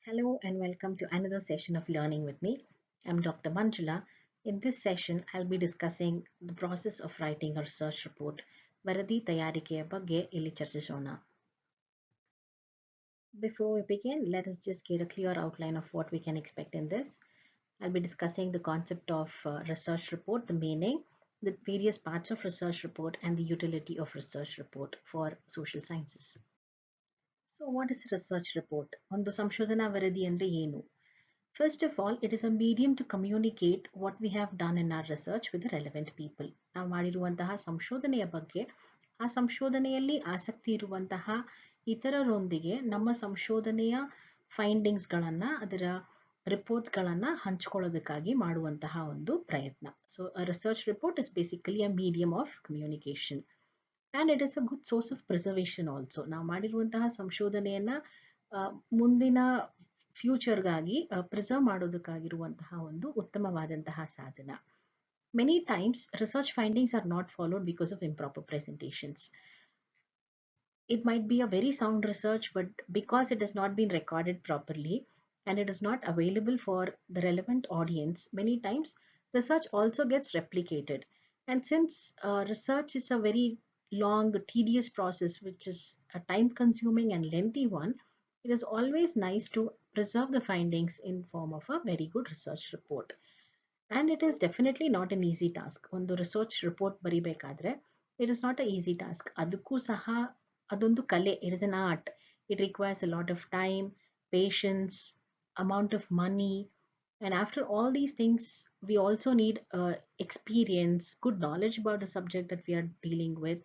Hello and welcome to another session of Learning with me. I'm Dr. Manjula. In this session, I'll be discussing the process of writing a research report. ವರದಿ ತಯಾರಿಕೆಯ ಬಗ್ಗೆ ಇಲ್ಲಿ ಚರ್ಚಿಸೋಣ. Before we begin, let us just get a clear outline of what we can expect in this. I'll be discussing the concept of research report, the meaning, the various parts of research report, and the utility of research report for social sciences. So what is a research report? ಒಂದು ಸಂಶೋಧನಾ ವರದಿ ಅಂದ್ರೆ ಏನು? First of all, it is a medium to communicate what we have done in our research with the relevant people. ನಾವು ಮಾಡಿರುವಂತಹ ಸಂಶೋಧನೆಯ ಬಗ್ಗೆ ಆ ಸಂಶೋಧನೆಯಲ್ಲಿ ಆಸಕ್ತಿ ಇರುವಂತಹ ಇತರರೊಂದಿಗೆ ನಮ್ಮ ಸಂಶೋಧನೆಯ ಫೈಂಡಿಂಗ್ಸ್ಗಳನ್ನು ಅದರ ರಿಪೋರ್ಟ್ಸ್ಗಳನ್ನು ಹಂಚಿಕೊಳ್ಳೋದಕ್ಕಾಗಿ ಮಾಡುವಂತಹ ಒಂದು ಪ್ರಯತ್ನ. So research report is basically a medium of communication and it is a good source of preservation also. ನಾವು ಮಾಡಿರುವಂತಹ ಸಂಶೋಧನೆಯನ್ನು ಮುಂದಿನ ಫ್ಯೂಚರ್ಗಾಗಿ ಪ್ರಿಸರ್ವ್ ಮಾಡೋದಕ್ಕಾಗಿರುವಂತಹ ಒಂದು ಉತ್ತಮವಾದಂತಹ ಸಾಧನ. Many times research findings are not followed because of improper presentations. It might be a very sound research, but because it has not been recorded properly and it is not available for the relevant audience, many times research also gets replicated. And since research is a very long, tedious process, which is a time-consuming and lengthy one, it is always nice to preserve the findings in form of a very good research report. And it is definitely not an easy task. ಒಂದು research report ಬರಿಬೇಕಾದ್ರೆ it is not an easy task. ಅದಕ್ಕೂ ಸಹ ಅದೊಂದು ಕಲೆ. It is an art. It requires a lot of time, patience, amount of money. And after all these things, we also need experience, good knowledge about the subject that we are dealing with.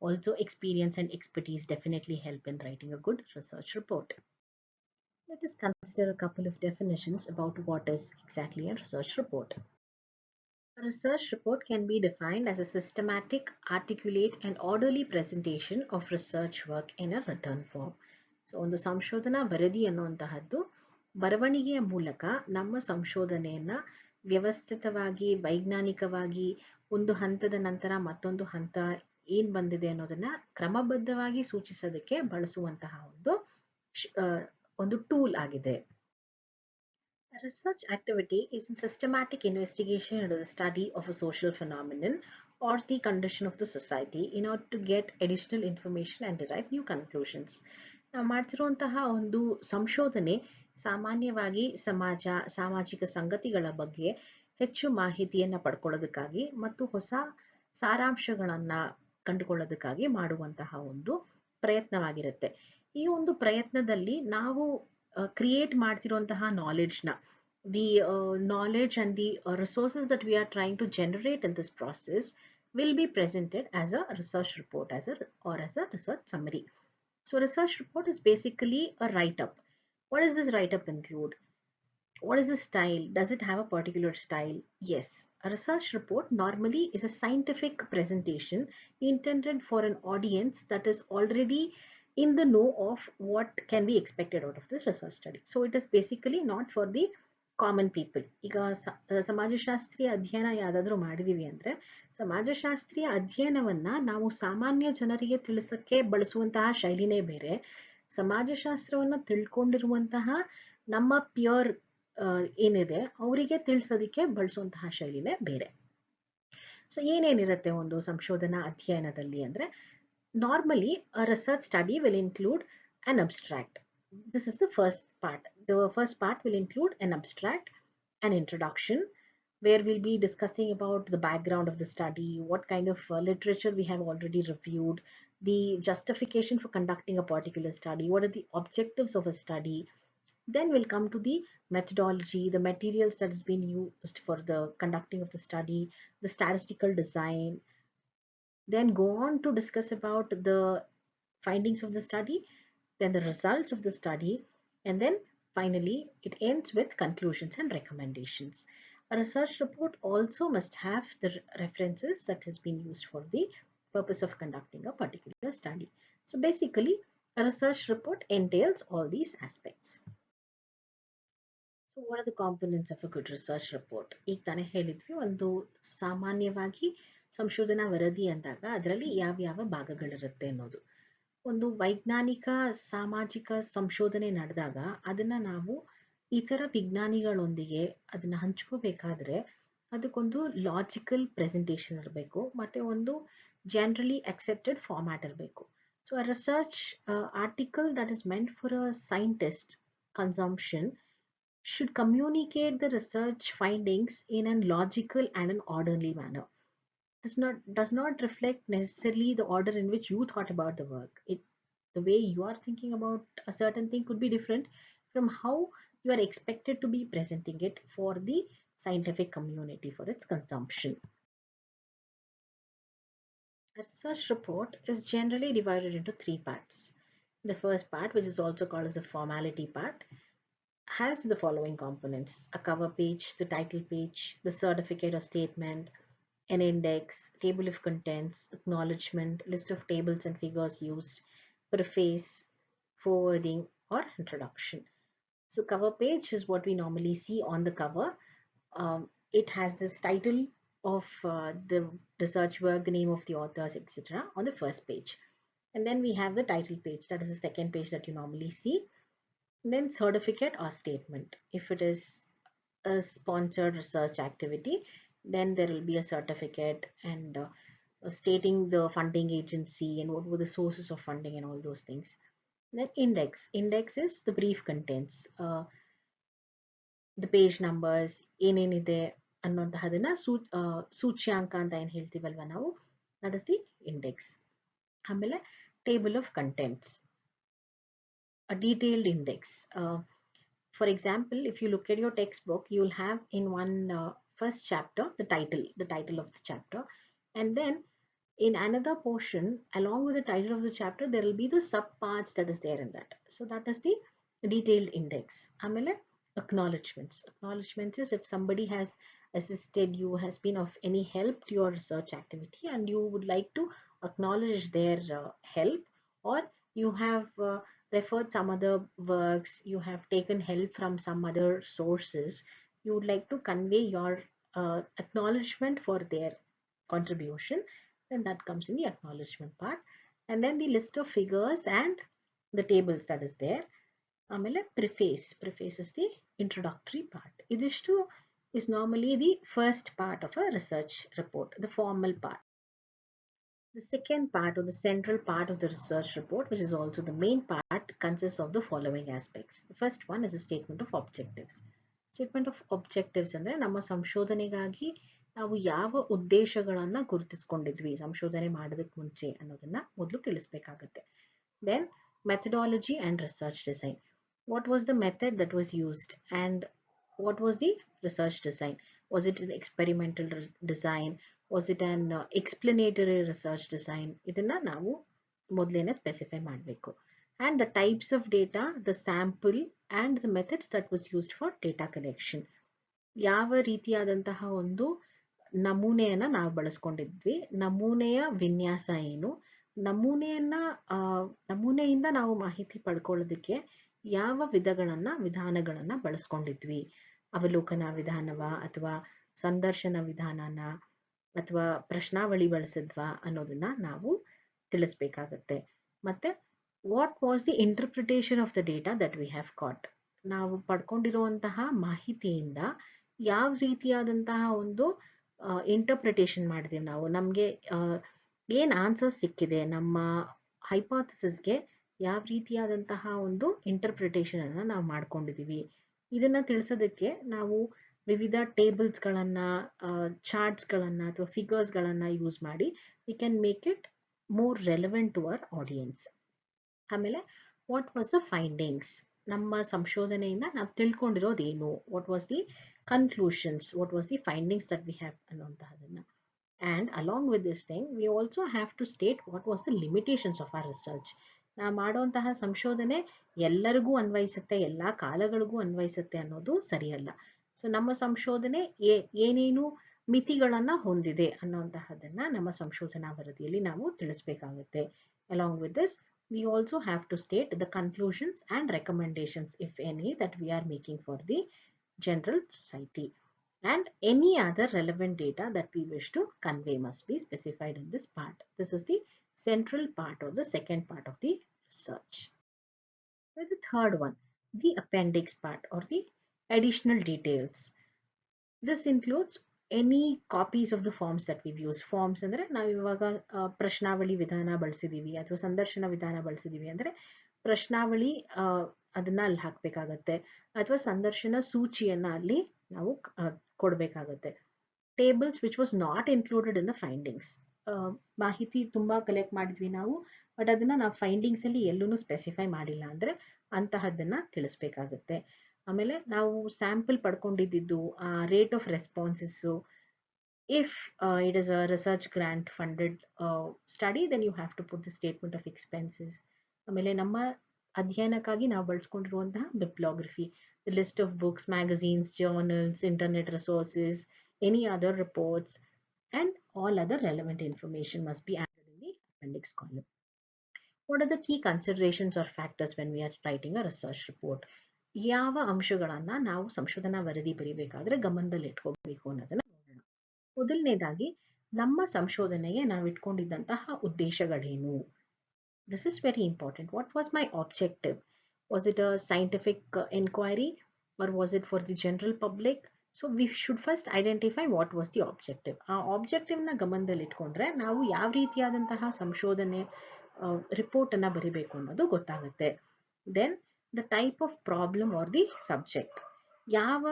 Also, experience and expertise definitely help in writing a good research report. Let us consider a couple of definitions about what is exactly a research report. A research report can be defined as a systematic, articulate, and orderly presentation of research work in a written form. So, ಒಂದು ಸಂಶೋಧನಾ ವರದಿ ಅನ್ನುವಂತಹದ್ದು ಬರವಣಿಗೆಯ ಮೂಲಕ ನಮ್ಮ ಸಂಶೋಧನೆಯನ್ನ ವ್ಯವಸ್ಥಿತವಾಗಿ ವೈಜ್ಞಾನಿಕವಾಗಿ ಒಂದು ಹಂತದ ನಂತರ ಮತ್ತೊಂದು ಹಂತ ಏನ್ ಬಂದಿದೆ ಅನ್ನೋದನ್ನ ಕ್ರಮಬದ್ಧವಾಗಿ ಸೂಚಿಸೋದಕ್ಕೆ ಬಳಸುವಂತಹ ಒಂದು ಟೂಲ್ ಆಗಿದೆ. A research activity is a systematic investigation into the study of a social phenomenon or the condition of the society in order to get additional information and derive new conclusions. ನಾವು ಮಾಡ್ತಿರುವಂತಹ ಒಂದು ಸಂಶೋಧನೆ ಸಾಮಾನ್ಯವಾಗಿ ಸಮಾಜ, ಸಾಮಾಜಿಕ ಸಂಗತಿಗಳ ಬಗ್ಗೆ ಹೆಚ್ಚು ಮಾಹಿತಿಯನ್ನು ಪಡ್ಕೊಳ್ಳೋದಕ್ಕಾಗಿ ಮತ್ತು ಹೊಸ ಸಾರಾಂಶಗಳನ್ನ ಕಂಡುಕೊಳ್ಳೋದಕ್ಕಾಗಿ ಮಾಡುವಂತಹ ಒಂದು ಪ್ರಯತ್ನವಾಗಿರುತ್ತೆ. ಈ ಒಂದು ಪ್ರಯತ್ನದಲ್ಲಿ ನಾವು create ಮಾಡ್ತಿರುವಂತಹ ನಾಲೆಡ್ಜ್ನ the knowledge and the resources that we are trying to generate in this process will be presented as a research report as a research summary. So research report is basically a write-up. What does this write-up include? What is the style? Does it have a particular style? Yes. A research report normally is a scientific presentation intended for an audience that is already in the know of what can be expected out of this research study. So it is basically not for the common people. ಈಗ ಸಮಾಜಶಾಸ್ತ್ರೀಯ ಅಧ್ಯಯನ ಯಾವುದಾದ್ರೂ ಮಾಡಿದೀವಿ ಅಂದ್ರೆ ಸಮಾಜಶಾಸ್ತ್ರೀಯ ಅಧ್ಯಯನವನ್ನ ನಾವು ಸಾಮಾನ್ಯ ಜನರಿಗೆ ತಿಳಿಸಕ್ಕೆ ಬಳಸುವಂತಹ ಶೈಲಿನೇ ಬೇರೆ, ಸಮಾಜಶಾಸ್ತ್ರವನ್ನ ತಿಳ್ಕೊಂಡಿರುವಂತಹ ನಮ್ಮ ಪಿಯರ್ ಏನಿದೆ ಅವರಿಗೆ ತಿಳಿಸೋದಿಕ್ಕೆ ಬಳಸುವಂತಹ ಶೈಲಿನೇ ಬೇರೆ. ಸೊ ಏನೇನಿರುತ್ತೆ ಒಂದು ಸಂಶೋಧನಾ ಅಧ್ಯಯನದಲ್ಲಿ ಅಂದ್ರೆ, normally a research study will include an abstract. This is the first part. The first part will include an abstract, an introduction, where we'll be discussing about the background of the study, what kind of literature we have already reviewed, the justification for conducting a particular study, what are the objectives of a study. Then we'll come to the methodology, the materials that has been used for the conducting of the study, the statistical design. Then go on to discuss about the findings of the study, then the results of the study, and then finally it ends with conclusions and recommendations. A research report also must have the references that has been used for the purpose of conducting a particular study. So basically a research report entails all these aspects. So what are the components of a good research report? ಈಗ ತಾನೇ ಹೇಳಿದ್ವಿ, ಒಂದು ಸಾಮಾನ್ಯವಾಗಿ ಸಂಶೋಧನಾ ವರದಿ ಅಂದಾಗ ಅದರಲ್ಲಿ ಯಾವ ಭಾಗಗಳಿರುತ್ತೆ ಅನ್ನೋದು. ಒಂದು ವೈಜ್ಞಾನಿಕ ಸಾಮಾಜಿಕ ಸಂಶೋಧನೆ ನಡೆದಾಗ ಅದನ್ನ ನಾವು ಇತರ ವಿಜ್ಞಾನಿಗಳೊಂದಿಗೆ ಅದನ್ನ ಹಂಚ್ಕೋಬೇಕಾದ್ರೆ ಅದಕ್ಕೊಂದು ಲಾಜಿಕಲ್ ಪ್ರೆಸೆಂಟೇಷನ್ ಇರಬೇಕು ಮತ್ತೆ ಒಂದು ಜನರಲಿ ಅಕ್ಸೆಪ್ಟೆಡ್ ಫಾರ್ಮ್ಯಾಟ್ ಇರಬೇಕು. So a research article that is meant for a scientist consumption should communicate the research findings in a logical and an orderly manner. Does not reflect necessarily the order in which you thought about the work. The way you are thinking about a certain thing could be different from how you are expected to be presenting it for the scientific community for its consumption. A research report is generally divided into three parts. The first part, which is also called as the formality part, has the following components: a cover page, the title page, the certificate or statement, an index, table of contents, acknowledgement, list of tables and figures used, preface, forwarding, or introduction. So cover page is what we normally see on the cover. It has this title of the research work, the name of the authors, etc. on the first page. And then we have the title page, that is the second page that you normally see. And then certificate or statement. If it is a sponsored research activity, then there will be a certificate and stating the funding agency and what were the sources of funding and all those things. Then index. Index is the brief contents, the page numbers, ಏನೇನಿದೆ ಅನ್ನೋಂತಹದನ್ನ ಸೂಚ್ಯಾಂಕ ಅಂತ ಏನು ಹೇಳ್ತೀವಲ್ವ ನಾವು, that is the index. ಆಮೇಲೆ table of contents, a detailed index. For example, if you look at your textbook, you will have in one first chapter the title of the chapter, and then in another portion along with the title of the chapter there will be the subparts that is there in that. So that is the detailed index. Amele acknowledgements is if somebody has assisted you, has been of any help to your research activity and you would like to acknowledge their help, or you have referred some other works, you have taken help from some other sources, you would like to convey your acknowledgement for their contribution, then that comes in the acknowledgement part. And then the list of figures and the tables that is there. Amele preface is the introductory part. Idishtu is normally the first part of a research report, the formal part. The second part, or the central part of the research report, which is also the main part, consists of the following aspects. The first one is a statement of objectives. Statement of objectives ಅಂದ್ರೆ ನಮ್ಮ ಸಂಶೋಧನೆಗಾಗಿ ನಾವು ಯಾವ ಉದ್ದೇಶಗಳನ್ನ ಗುರುತಿಸಿಕೊಂಡಿದ್ವಿ ಸಂಶೋಧನೆ ಮಾಡೋದಕ್ಕೆ ಮುಂಚೆ ಅನ್ನೋದನ್ನ ಮೊದಲು ತಿಳಿಸಬೇಕಾಗುತ್ತೆ. Then methodology and research design. What was the method that was used and what was the research design? Was it an experimental design? Was it an explanatory research design? ಇದನ್ನ ನಾವು ಮೊದಲೇನೆ ಸ್ಪೆಸಿಫೈ ಮಾಡಬೇಕು. And the types of data, the sample and the methods that was used for data collection. ಯಾವ ರೀತಿಯಾದಂತಹ ಒಂದು ನಮೂನೆಯನ್ನ ನಾವು ಬಳಸ್ಕೊಂಡಿದ್ವಿ, ನಮೂನೆಯ ವಿನ್ಯಾಸ ಏನು, ನಮೂನೆಯಿಂದ ನಾವು ಮಾಹಿತಿ ಪಡ್ಕೊಳ್ಳೋದಕ್ಕೆ ಯಾವ ವಿಧಾನಗಳನ್ನ ಬಳಸ್ಕೊಂಡಿದ್ವಿ, ಅವಲೋಕನ ವಿಧಾನವ ಅಥವಾ ಸಂದರ್ಶನ ವಿಧಾನನ ಅಥವಾ ಪ್ರಶ್ನಾವಳಿ ಬಳಸಿದ್ವಾ ಅನ್ನೋದನ್ನ ನಾವು ತಿಳಿಸ್ಬೇಕಾಗತ್ತೆ. ಮತ್ತೆ what was the interpretation of the data that we have got? ನಾವು ಪಡ್ಕೊಂಡಿರುವಂತಹ ಮಾಹಿತಿಯಿಂದ ಯಾವ ರೀತಿಯಾದಂತಹ ಒಂದು ಇಂಟರ್ಪ್ರಿಟೇಷನ್ ಮಾಡಿದೀವಿ ನಾವು, ನಮಗೆ ಏನ್ ಆನ್ಸರ್ಸ್ ಸಿಕ್ಕಿದೆ, ನಮ್ಮ ಹೈಪೋಥೆಸಿಸ್ಗೆ ಯಾವ ರೀತಿಯಾದಂತಹ ಒಂದು ಇಂಟರ್ಪ್ರಿಟೇಷನ್ ಅನ್ನ ನಾವು ಮಾಡ್ಕೊಂಡಿದೀವಿ, ಇದನ್ನ ತಿಳಿಸೋದಕ್ಕೆ ನಾವು ವಿವಿಧ ಟೇಬಲ್ಸ್ಗಳನ್ನ, ಚಾರ್ಟ್ಸ್ಗಳನ್ನ ಅಥವಾ ಫಿಗರ್ಸ್ಗಳನ್ನ ಯೂಸ್ ಮಾಡಿ we can make it more relevant to our audience. ಆಮೇಲೆ ವಾಟ್ ವಾಸ್ ದ ಫೈಂಡಿಂಗ್ಸ್, ನಮ್ಮ ಸಂಶೋಧನೆಯಿಂದ ನಾವು ತಿಳ್ಕೊಂಡಿರೋದೇನು, what was the conclusions, what was the findings that we have ಅನ್ನುವಂತಹದನ್ನ. And along with this thing we also have to state what was the limitations of our research. ನಾವು ಮಾಡುವಂತಹ ಸಂಶೋಧನೆ ಎಲ್ಲರಿಗೂ ಅನ್ವಯಿಸುತ್ತೆ, ಎಲ್ಲ ಕಾಲಗಳಿಗೂ ಅನ್ವಯಿಸುತ್ತೆ ಅನ್ನೋದು ಸರಿಯಲ್ಲ. ಸೊ ನಮ್ಮ ಸಂಶೋಧನೆ ಏನೇನು ಮಿತಿಗಳನ್ನ ಹೊಂದಿದೆ ಅನ್ನುವಂತಹದನ್ನ ನಮ್ಮ ಸಂಶೋಧನಾ ವರದಿಯಲ್ಲಿ ನಾವು ತಿಳಿಸ್ಬೇಕಾಗುತ್ತೆ. Along with this we also have to state the conclusions and recommendations, if any, that we are making for the general society, and any other relevant data that we wish to convey must be specified in this part. This is the central part or the second part of the research. Then the third one, the appendix part or the additional details. This includes any copies of the forms that we've used. Forms ಅಂದ್ರೆ ನಾವು ಇವಾಗ ಪ್ರಶ್ನಾವಳಿ ವಿಧಾನ ಬಳಸಿದೀವಿ ಅಥವಾ ಸಂದರ್ಶನ ವಿಧಾನ ಬಳಸಿದೀವಿ ಅಂದ್ರೆ ಪ್ರಶ್ನಾವಳಿ ಅದನ್ನ ಅಲ್ಲಿ ಹಾಕಬೇಕಾಗತ್ತೆ ಅಥವಾ ಸಂದರ್ಶನ ಸೂಚಿಯನ್ನ ಅಲ್ಲಿ ನಾವು ಕೊಡಬೇಕಾಗತ್ತೆ. Tables which was not included in the findings. ಮಾಹಿತಿ ತುಂಬಾ ಕಲೆಕ್ಟ್ ಮಾಡಿದ್ವಿ ನಾವು, ಬಟ್ ಅದನ್ನ ನಾವು ಫೈಂಡಿಂಗ್ಸ್ ಅಲ್ಲಿ ಎಲ್ಲೂ ಸ್ಪೆಸಿಫೈ ಮಾಡಿಲ್ಲ ಅಂದ್ರೆ ಅಂತಹದ್ದನ್ನ ತಿಳಿಸ್ಬೇಕಾಗತ್ತೆ. ಆಮೇಲೆ ನಾವು ಸ್ಯಾಂಪಲ್ ಪಡ್ಕೊಂಡಿದ್ದು rate of responses. If it is a research grant funded study, then you have to put the statement of expenses. ಆಮೇಲೆ ನಮ್ಮ ಅಧ್ಯಯನಕ್ಕಾಗಿ ನಾವು ಬಳಸ್ಕೊಂಡಿರುವಂತಹ ಬಿಬ್ಲಿಯೋಗ್ರಫಿ, the list of books, magazines, journals, internet resources, any other reports, and all other relevant information must be added in the appendix column. What are the key considerations or factors when we are writing a research report? ಯಾವ ಅಂಶಗಳನ್ನ ನಾವು ಸಂಶೋಧನಾ ವರದಿ ಬರೀಬೇಕಾದ್ರೆ ಗಮನದಲ್ಲಿ ಇಟ್ಕೋಬೇಕು ಅನ್ನೋದನ್ನ ನೋಡೋಣ. ಮೊದಲನೇದಾಗಿ ನಮ್ಮ ಸಂಶೋಧನೆಗೆ ನಾವು ಇಟ್ಕೊಂಡಿದ್ದಂತಹ ಉದ್ದೇಶಗಳೇನು? This is very important. What was my objective? Was it a scientific inquiry or was it for the general public? So we should first identify what was the objective. ಆ objective ನ ಗಮನದಲ್ಲಿ ಇಟ್ಕೊಂಡ್ರೆ ನಾವು ಯಾವ ರೀತಿಯಾದಂತಹ ಸಂಶೋಧನೆ ರಿಪೋರ್ಟ್ ಅನ್ನ ಬರಿಬೇಕು ಅನ್ನೋದು ಗೊತ್ತಾಗುತ್ತೆ. Then the type of problem or the subject. ಯಾವ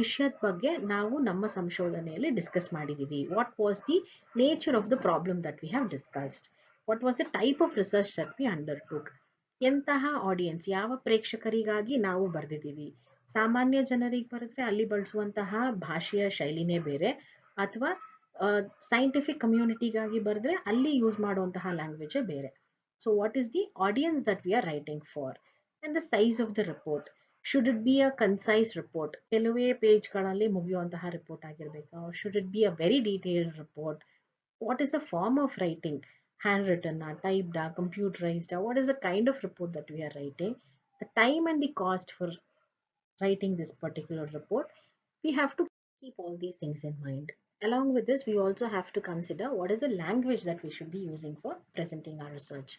ವಿಷಯದ ಬಗ್ಗೆ ನಾವು ನಮ್ಮ ಸಂಶೋಧನೆಯಲ್ಲಿ ಡಿಸ್ಕಸ್ ಮಾಡಿದೀವಿ. What was the nature of the problem that we have discussed? What was the type of research that we undertook? ಎಂತಹ ಆಡಿಯನ್ಸ್, ಯಾವ ಪ್ರೇಕ್ಷಕರಿಗಾಗಿ ನಾವು ಬರೆದಿದ್ದೀವಿ. ಸಾಮಾನ್ಯ ಜನರಿಗೆ ಬರೆದ್ರೆ ಅಲ್ಲಿ ಬಳಸುವಂತಹ ಭಾಷೆಯ ಶೈಲಿನೇ ಬೇರೆ, ಅಥವಾ ಸೈಂಟಿಫಿಕ್ ಕಮ್ಯುನಿಟಿಗಾಗಿ ಬರೆದ್ರೆ ಅಲ್ಲಿ ಯೂಸ್ ಮಾಡುವಂತಹ ಲ್ಯಾಂಗ್ವೇಜೇ ಬೇರೆ. So what is the audience that we are writing for? And the size of the report. Should it be a concise report? ಕೆಲವೇ ಪೇಜ್ಗಳಲ್ಲಿ ಮುಗಿಯುವಂತಹ ರಿಪೋರ್ಟ್ ಆಗಿರ್ಬೇಕಾ? Should it be a very detailed report? What is the form of writing? Handwritten, typed, computerized? What is the kind of report that we are writing? The time and the cost for writing this particular report. We have to keep all these things in mind. Along with this, we also have to consider what is the language that we should be using for presenting our research.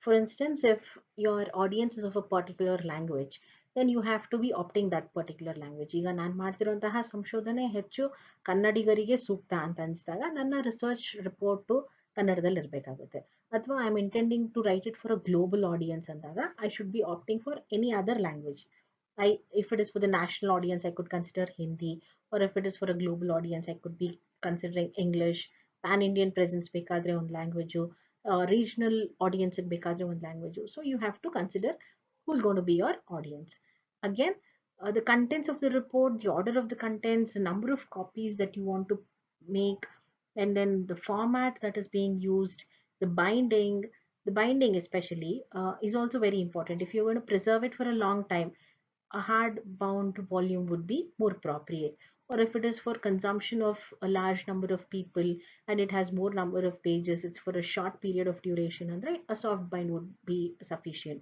For instance, if your audience is of a particular language, then you have to be opting that particular language. ಈಗ ನಾನು ಮಾಡ್ತಿರುವಂತಹ ಸಂಶೋಧನೆ ಹೆಚ್ಚು ಕನ್ನಡಿಗರಿಗೆ ಸೂಕ್ತ ಅಂತ ಅನಿಸಿದಾಗ ನನ್ನ research report ಕನ್ನಡದಲ್ಲಿ ಇರಬೇಕಾಗುತ್ತೆ. ಅಥವಾ I am intending to write it for a global audience ಅಂದಾಗ I should be opting for any other language. If it is for the national audience, I could consider Hindi, or if it is for a global audience, I could be considering English. Pan-Indian presence ಬೇಕಾದ್ರೆ ಒಂದು language, regional audience ಬೇಕಾದ್ರೆ ಒಂದು language. So you have to consider who's going to be your audience. Again, the contents of the report, the order of the contents, the number of copies that you want to make, and then the format that is being used, the binding. The binding especially is also very important. If you're going to preserve it for a long time, a hard bound volume would be more appropriate. Or if it is for consumption of a large number of people and it has more number of pages, it's for a short period of duration, and a soft bind would be sufficient.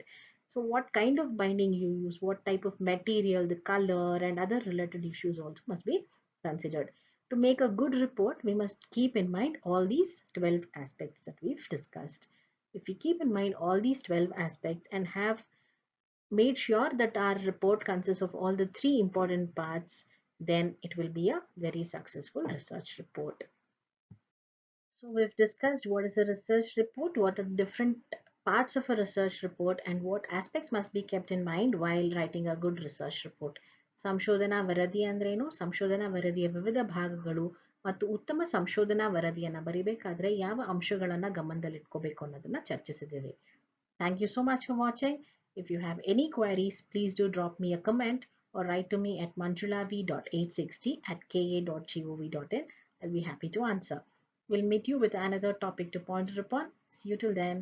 So what kind of binding you use, what type of material, the color, and other related issues also must be considered. To make a good report, we must keep in mind all these 12 aspects that we've discussed. If we keep in mind all these 12 aspects and have made sure that our report consists of all the 3 important parts, then it will be a very successful research report. So we've discussed what is a research report, what are the different parts of a research report, and what aspects must be kept in mind while writing a good research report. ಸಂಶೋಧನಾ ವರದಿ ಅಂದ್ರೇನು, ಸಂಶೋಧನಾ ವರದಿಯ ವಿವಿಧ ಭಾಗಗಳು ಮತ್ತು ಉತ್ತಮ ಸಂಶೋಧನಾ ವರದಿಯನ್ನು ಬರಿಬೇಕಾದ್ರೆ ಯಾವ ಅಂಶಗಳನ್ನು ಗಮನದಲ್ಲಿಟ್ಕೋಬೇಕು ಅನ್ನೋದನ್ನ ಚರ್ಚಿಸಿದ್ದೇವೆ. Thank you so much for watching. If you have any queries, please do drop me a comment or write to me at manjulav.860@ka.gov.in. I'll be happy to answer. We'll meet you with another topic to ponder upon. See you till then.